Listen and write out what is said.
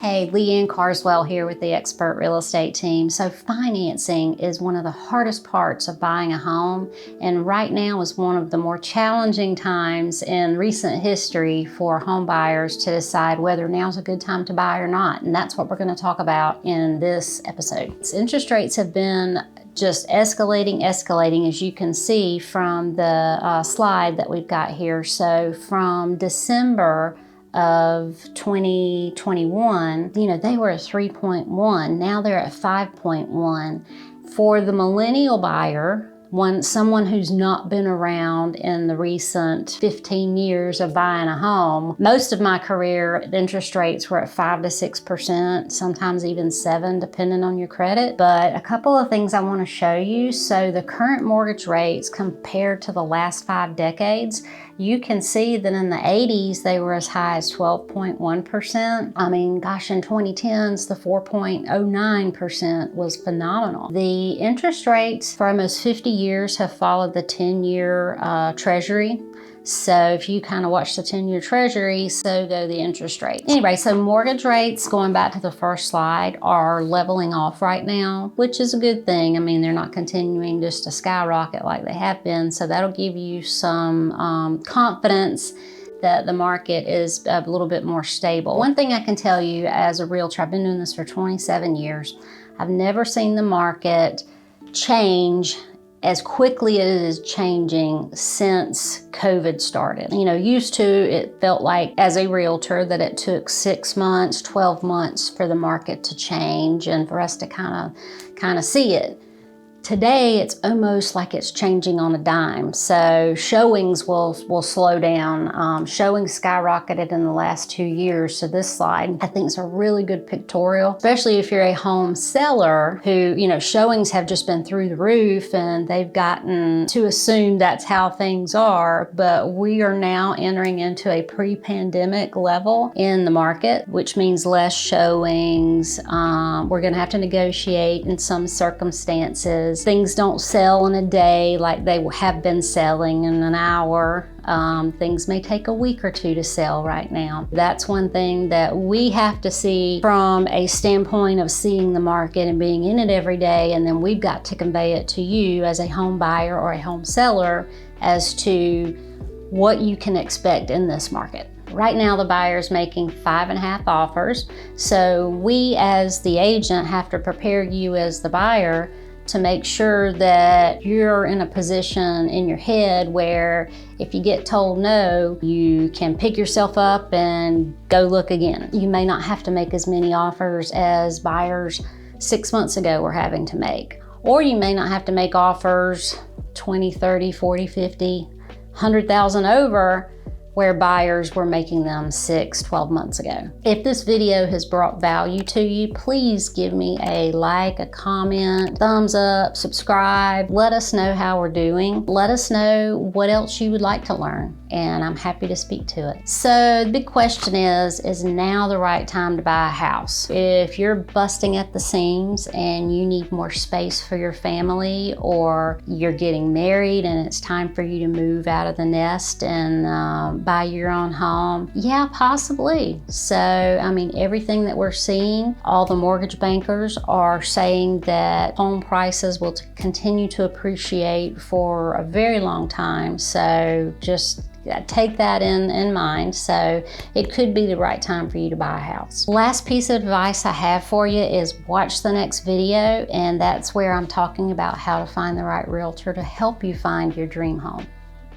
Hey, LeAnne Carswell here with the Expert Real Estate Team. So financing is one of the hardest parts of buying a home, and right now is one of the more challenging times in recent history for home buyers to decide whether now's a good time to buy or not. And that's what we're going to talk about in this episode. Interest rates have been just escalating, as you can see from the slide that we've got here. So from December of 2021, they were at 3.1. Now they're at 5.1. For the millennial buyer, someone who's not been around in the recent 15 years of buying a home, most of my career, the interest rates were at 5 to 6%, sometimes even 7%, depending on your credit. But a couple of things I want to show you. So the current mortgage rates compared to the last 5 decades, you can see that in the 80s, they were as high as 12.1%. I mean, gosh, in 2010s, the 4.09% was phenomenal. The interest rates for almost 50 years have followed the 10-year Treasury. So if you kind of watch the 10-year Treasury, so go the interest rates. Anyway, so mortgage rates, going back to the first slide, are leveling off right now, which is a good thing. I mean, they're not continuing just to skyrocket like they have been. So that'll give you some confidence that the market is a little bit more stable. One thing I can tell you as a realtor, I've been doing this for 27 years. I've never seen the market change as quickly as it is changing since COVID started. Used to, it felt like as a realtor that it took 6 months, 12 months for the market to change and for us to kind of see it. Today, it's almost like it's changing on a dime. So showings will slow down. Showings skyrocketed in the last 2 years. So this slide, I think, is a really good pictorial, especially if you're a home seller who, showings have just been through the roof and they've gotten to assume that's how things are. But we are now entering into a pre-pandemic level in the market, which means less showings. We're going to have to negotiate in some circumstances. Things don't sell in a day like they have been selling in an hour. Things may take a week or two to sell right now. That's one thing that we have to see from a standpoint of seeing the market and being in it every day, and then we've got to convey it to you as a home buyer or a home seller as to what you can expect in this market. Right now, the buyer's making 5.5 offers. So we as the agent have to prepare you as the buyer to make sure that you're in a position in your head where if you get told no, you can pick yourself up and go look again. You may not have to make as many offers as buyers 6 months ago were having to make. Or you may not have to make offers 20, 30, 40, 50, 100,000 over where buyers were making them 6, 12 months ago. If this video has brought value to you, please give me a like, a comment, thumbs up, subscribe. Let us know how we're doing. Let us know what else you would like to learn, and I'm happy to speak to it. So the big question is now the right time to buy a house? If you're busting at the seams and you need more space for your family, or you're getting married and it's time for you to move out of the nest and buy your own home, yeah, possibly. So, I mean, everything that we're seeing, all the mortgage bankers are saying that home prices will continue to appreciate for a very long time. So just take that in mind. So it could be the right time for you to buy a house. Last piece of advice I have for you is watch the next video, and that's where I'm talking about how to find the right realtor to help you find your dream home.